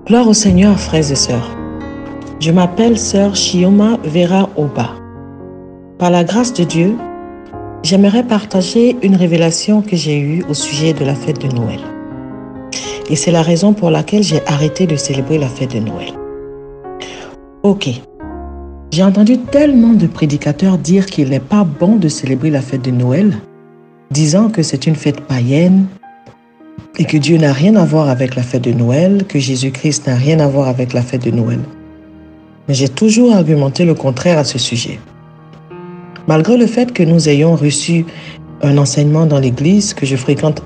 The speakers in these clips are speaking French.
Gloire au Seigneur, frères et sœurs. Je m'appelle sœur Chioma Vera Oba. Par la grâce de Dieu, j'aimerais partager une révélation que j'ai eue au sujet de la fête de Noël. Et c'est la raison pour laquelle j'ai arrêté de célébrer la fête de Noël. Ok, j'ai entendu tellement de prédicateurs dire qu'il n'est pas bon de célébrer la fête de Noël, disant que c'est une fête païenne et que Dieu n'a rien à voir avec la fête de Noël, que Jésus-Christ n'a rien à voir avec la fête de Noël. Mais j'ai toujours argumenté le contraire à ce sujet. Malgré le fait que nous ayons reçu un enseignement dans l'église que je fréquente,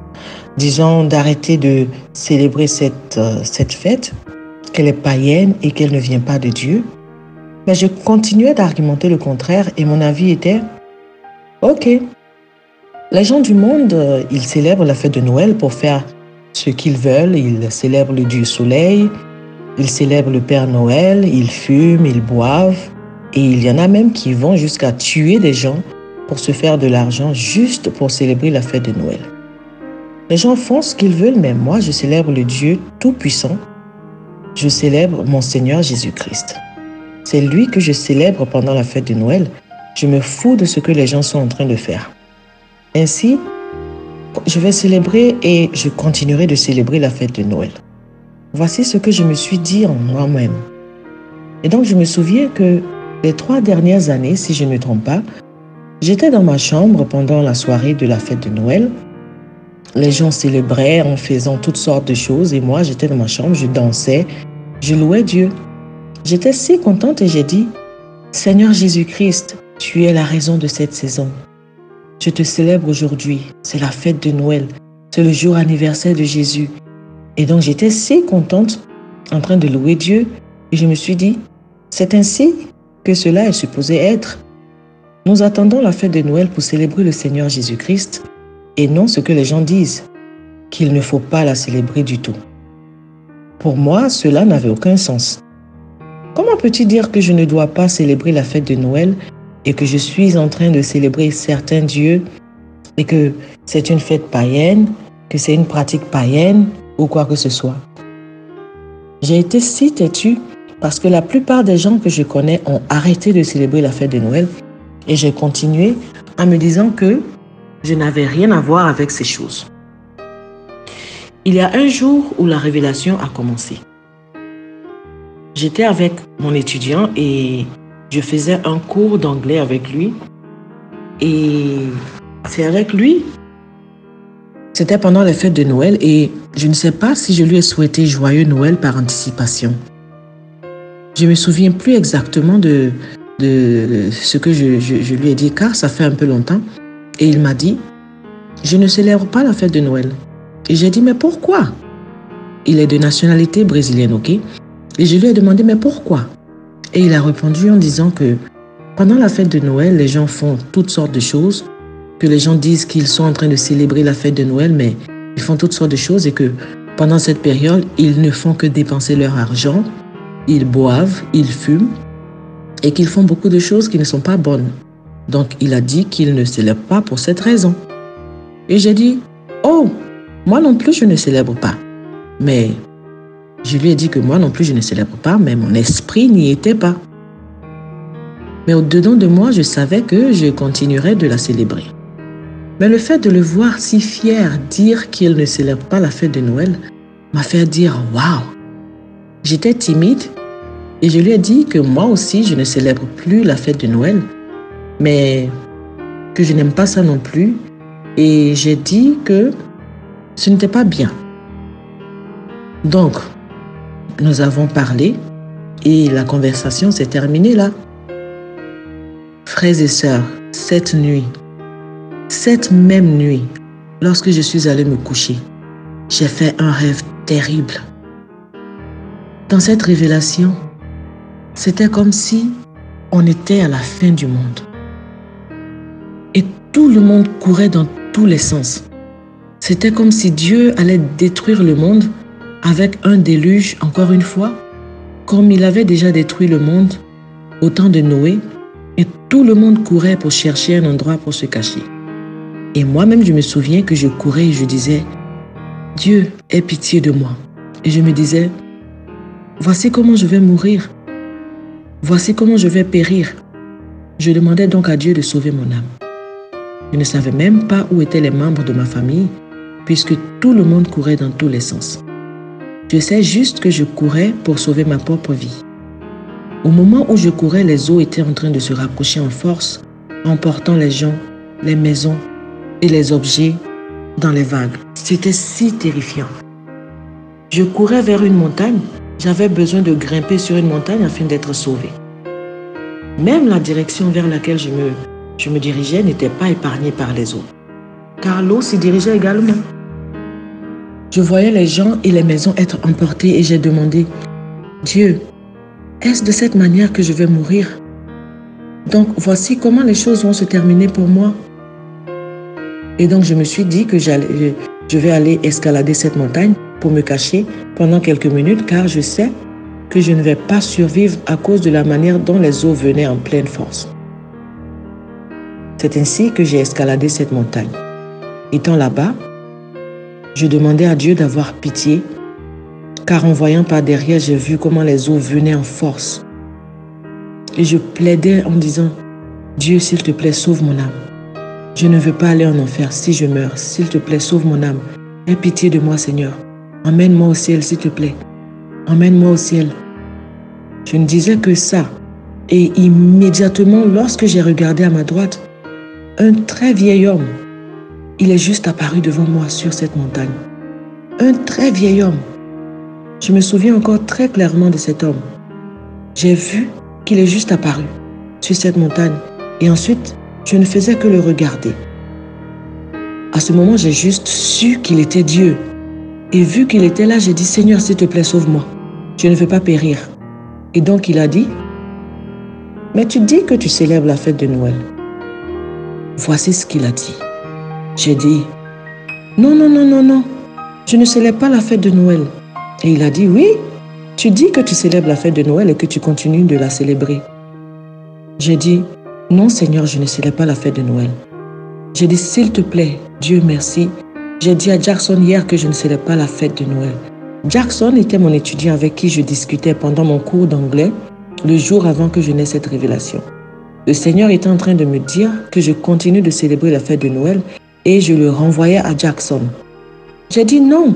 disant d'arrêter de célébrer cette fête, qu'elle est païenne et qu'elle ne vient pas de Dieu, mais je continuais d'argumenter le contraire et mon avis était « Ok, les gens du monde, ils célèbrent la fête de Noël pour faire ce qu'ils veulent, ils célèbrent le Dieu Soleil, ils célèbrent le Père Noël, ils fument, ils boivent, et il y en a même qui vont jusqu'à tuer des gens pour se faire de l'argent juste pour célébrer la fête de Noël. Les gens font ce qu'ils veulent, mais moi je célèbre le Dieu Tout-Puissant, je célèbre mon Seigneur Jésus-Christ. C'est lui que je célèbre pendant la fête de Noël, je me fous de ce que les gens sont en train de faire. Ainsi, je vais célébrer et je continuerai de célébrer la fête de Noël. Voici ce que je me suis dit en moi-même. Et donc, je me souviens que les 3 dernières années, si je ne me trompe pas, j'étais dans ma chambre pendant la soirée de la fête de Noël. Les gens célébraient en faisant toutes sortes de choses et moi, j'étais dans ma chambre, je dansais, je louais Dieu. J'étais si contente et j'ai dit, « Seigneur Jésus-Christ, tu es la raison de cette saison. Je te célèbre aujourd'hui, c'est la fête de Noël, c'est le jour anniversaire de Jésus. » Et donc j'étais si contente en train de louer Dieu et je me suis dit, c'est ainsi que cela est supposé être. Nous attendons la fête de Noël pour célébrer le Seigneur Jésus-Christ et non ce que les gens disent, qu'il ne faut pas la célébrer du tout. Pour moi, cela n'avait aucun sens. Comment peux-tu dire que je ne dois pas célébrer la fête de Noël et que je suis en train de célébrer certains dieux et que c'est une fête païenne, que c'est une pratique païenne ou quoi que ce soit? J'ai été si têtue parce que la plupart des gens que je connais ont arrêté de célébrer la fête de Noël et j'ai continué en me disant que je n'avais rien à voir avec ces choses. Il y a un jour où la révélation a commencé. J'étais avec mon étudiant et je faisais un cours d'anglais avec lui. Et c'est avec lui. C'était pendant les fêtes de Noël et je ne sais pas si je lui ai souhaité joyeux Noël par anticipation. Je ne me souviens plus exactement de ce que je lui ai dit car ça fait un peu longtemps. Et il m'a dit, je ne célèbre pas la fête de Noël. Et j'ai dit, mais pourquoi? Il est de nationalité brésilienne, ok? Et je lui ai demandé, mais pourquoi? Et il a répondu en disant que pendant la fête de Noël, les gens font toutes sortes de choses, que les gens disent qu'ils sont en train de célébrer la fête de Noël, mais ils font toutes sortes de choses et que pendant cette période, ils ne font que dépenser leur argent, ils boivent, ils fument et qu'ils font beaucoup de choses qui ne sont pas bonnes. Donc, il a dit qu'il ne célèbre pas pour cette raison. Et j'ai dit, oh, moi non plus, je ne célèbre pas. Mais je lui ai dit que moi non plus, je ne célèbre pas, mais mon esprit n'y était pas. Mais au-dedans de moi, je savais que je continuerais de la célébrer. Mais le fait de le voir si fier dire qu'il ne célèbre pas la fête de Noël m'a fait dire « Waouh !» J'étais timide et je lui ai dit que moi aussi, je ne célèbre plus la fête de Noël, mais que je n'aime pas ça non plus. Et j'ai dit que ce n'était pas bien. Donc, nous avons parlé et la conversation s'est terminée là. Frères et sœurs, cette même nuit, lorsque je suis allée me coucher, j'ai fait un rêve terrible. Dans cette révélation, c'était comme si on était à la fin du monde. Et tout le monde courait dans tous les sens. C'était comme si Dieu allait détruire le monde avec un déluge, encore une fois, comme il avait déjà détruit le monde au temps de Noé, et tout le monde courait pour chercher un endroit pour se cacher. Et moi-même, je me souviens que je courais et je disais, Dieu, aie pitié de moi. Et je me disais, Voici comment je vais mourir. Voici comment je vais périr. Je demandais donc à Dieu de sauver mon âme. Je ne savais même pas où étaient les membres de ma famille, puisque tout le monde courait dans tous les sens. Je sais juste que je courais pour sauver ma propre vie. Au moment où je courais, les eaux étaient en train de se rapprocher en force, emportant les gens, les maisons et les objets dans les vagues. C'était si terrifiant. Je courais vers une montagne. J'avais besoin de grimper sur une montagne afin d'être sauvé. Même la direction vers laquelle je me dirigeais n'était pas épargnée par les eaux, car l'eau s'y dirigeait également. Je voyais les gens et les maisons être emportés et j'ai demandé, « Dieu, est-ce de cette manière que je vais mourir? Donc voici comment les choses vont se terminer pour moi. » Et donc je me suis dit que je vais aller escalader cette montagne pour me cacher pendant quelques minutes, car je sais que je ne vais pas survivre à cause de la manière dont les eaux venaient en pleine force. C'est ainsi que j'ai escaladé cette montagne. Étant là-bas, je demandais à Dieu d'avoir pitié, car en voyant par derrière, j'ai vu comment les eaux venaient en force. Et je plaidais en disant, « Dieu, s'il te plaît, sauve mon âme. Je ne veux pas aller en enfer si je meurs. S'il te plaît, sauve mon âme. Aie pitié de moi, Seigneur. Emmène-moi au ciel, s'il te plaît. Emmène-moi au ciel. » Je ne disais que ça. Et immédiatement, lorsque j'ai regardé à ma droite, un très vieil homme, il est juste apparu devant moi sur cette montagne. Un très vieil homme. Je me souviens encore très clairement de cet homme. J'ai vu qu'il est juste apparu sur cette montagne. Et ensuite, je ne faisais que le regarder. À ce moment, j'ai juste su qu'il était Dieu. Et vu qu'il était là, j'ai dit, « Seigneur, s'il te plaît, sauve-moi. Je ne veux pas périr. » Et donc, il a dit, « Mais tu dis que tu célèbres la fête de Noël. » Voici ce qu'il a dit. J'ai dit, « Non, non, non, non, non. Je ne célèbre pas la fête de Noël. » Et il a dit, « Oui, tu dis que tu célèbres la fête de Noël et que tu continues de la célébrer. » J'ai dit, « Non, Seigneur, je ne célèbre pas la fête de Noël. » J'ai dit, « S'il te plaît, Dieu merci. » J'ai dit à Jackson hier que je ne célèbre pas la fête de Noël. Jackson était mon étudiant avec qui je discutais pendant mon cours d'anglais le jour avant que je n'aie cette révélation. Le Seigneur était en train de me dire que je continue de célébrer la fête de Noël et je le renvoyais à Jackson. J'ai dit non.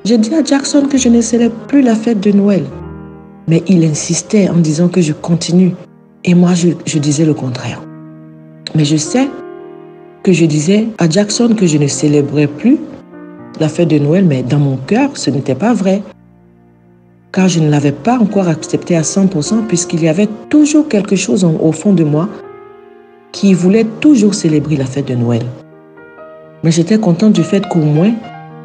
J'ai dit à Jackson que je ne célèbre plus la fête de Noël. Mais il insistait en disant que je continue. Et moi, je disais le contraire. Mais je sais que je disais à Jackson que je ne célébrais plus la fête de Noël, mais dans mon cœur, ce n'était pas vrai. Car je ne l'avais pas encore accepté à 100% puisqu'il y avait toujours quelque chose au fond de moi qui voulait toujours célébrer la fête de Noël. Mais j'étais contente du fait qu'au moins,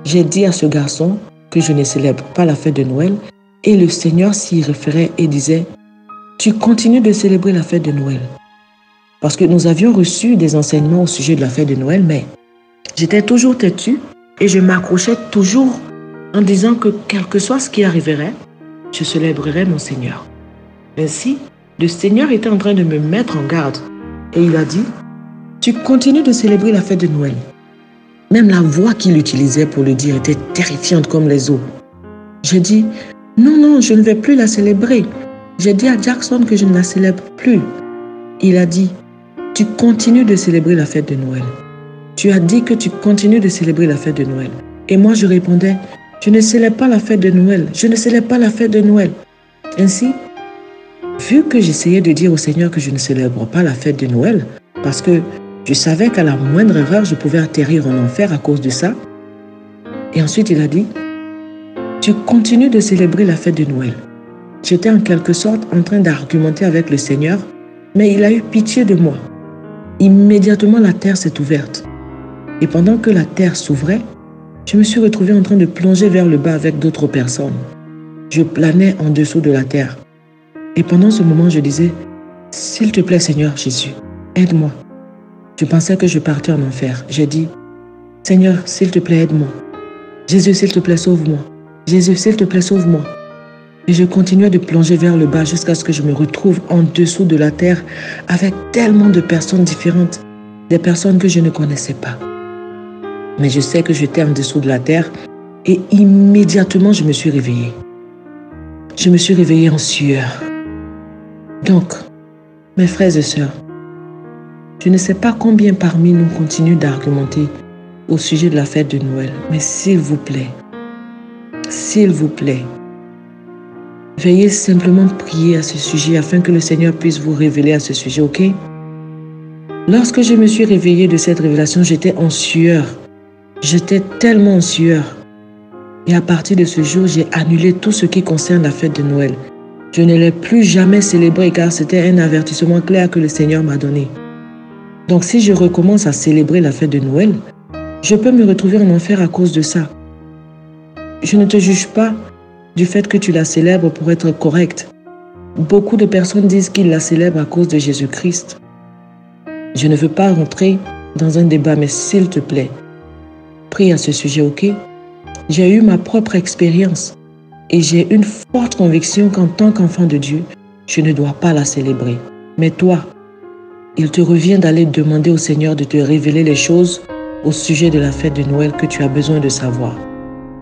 j'ai dit à ce garçon que je ne célèbre pas la fête de Noël et le Seigneur s'y référait et disait « Tu continues de célébrer la fête de Noël. » Parce que nous avions reçu des enseignements au sujet de la fête de Noël, mais j'étais toujours têtue et je m'accrochais toujours en disant que quel que soit ce qui arriverait, je célébrerais mon Seigneur. Ainsi, le Seigneur était en train de me mettre en garde et il a dit « Tu continues de célébrer la fête de Noël. » Même la voix qu'il utilisait pour le dire était terrifiante comme les eaux. J'ai dit « Non, non, je ne vais plus la célébrer. » J'ai dit à Jackson que je ne la célèbre plus. Il a dit « Tu continues de célébrer la fête de Noël. Tu as dit que tu continues de célébrer la fête de Noël. » Et moi je répondais « Je ne célèbre pas la fête de Noël. Je ne célèbre pas la fête de Noël. » Ainsi, vu que j'essayais de dire au Seigneur que je ne célèbre pas la fête de Noël, parce que je savais qu'à la moindre erreur, je pouvais atterrir en enfer à cause de ça. Et ensuite, il a dit, « Tu continues de célébrer la fête de Noël. » J'étais en quelque sorte en train d'argumenter avec le Seigneur, mais il a eu pitié de moi. Immédiatement, la terre s'est ouverte. Et pendant que la terre s'ouvrait, je me suis retrouvée en train de plonger vers le bas avec d'autres personnes. Je planais en dessous de la terre. Et pendant ce moment, je disais, « S'il te plaît, Seigneur Jésus, aide-moi. » Je pensais que je partais en enfer. J'ai dit, « Seigneur, s'il te plaît, aide-moi. Jésus, s'il te plaît, sauve-moi. Jésus, s'il te plaît, sauve-moi. » Et je continuais de plonger vers le bas jusqu'à ce que je me retrouve en dessous de la terre avec tellement de personnes différentes, des personnes que je ne connaissais pas. Mais je sais que j'étais en dessous de la terre et immédiatement je me suis réveillée. je me suis réveillée en sueur. Donc, mes frères et sœurs, je ne sais pas combien parmi nous continuent d'argumenter au sujet de la fête de Noël, mais s'il vous plaît, veuillez simplement prier à ce sujet afin que le Seigneur puisse vous révéler à ce sujet, ok? Lorsque je me suis réveillée de cette révélation, j'étais en sueur. J'étais tellement en sueur. Et à partir de ce jour, j'ai annulé tout ce qui concerne la fête de Noël. Je ne l'ai plus jamais célébrée car c'était un avertissement clair que le Seigneur m'a donné. Donc si je recommence à célébrer la fête de Noël, je peux me retrouver en enfer à cause de ça. Je ne te juge pas du fait que tu la célèbres pour être correct. Beaucoup de personnes disent qu'ils la célèbrent à cause de Jésus-Christ. Je ne veux pas rentrer dans un débat, mais s'il te plaît, prie à ce sujet, ok? J'ai eu ma propre expérience et j'ai une forte conviction qu'en tant qu'enfant de Dieu, je ne dois pas la célébrer. Mais toi, il te revient d'aller demander au Seigneur de te révéler les choses au sujet de la fête de Noël que tu as besoin de savoir.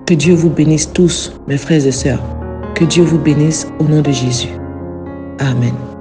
Que Dieu vous bénisse tous, mes frères et sœurs. Que Dieu vous bénisse au nom de Jésus. Amen.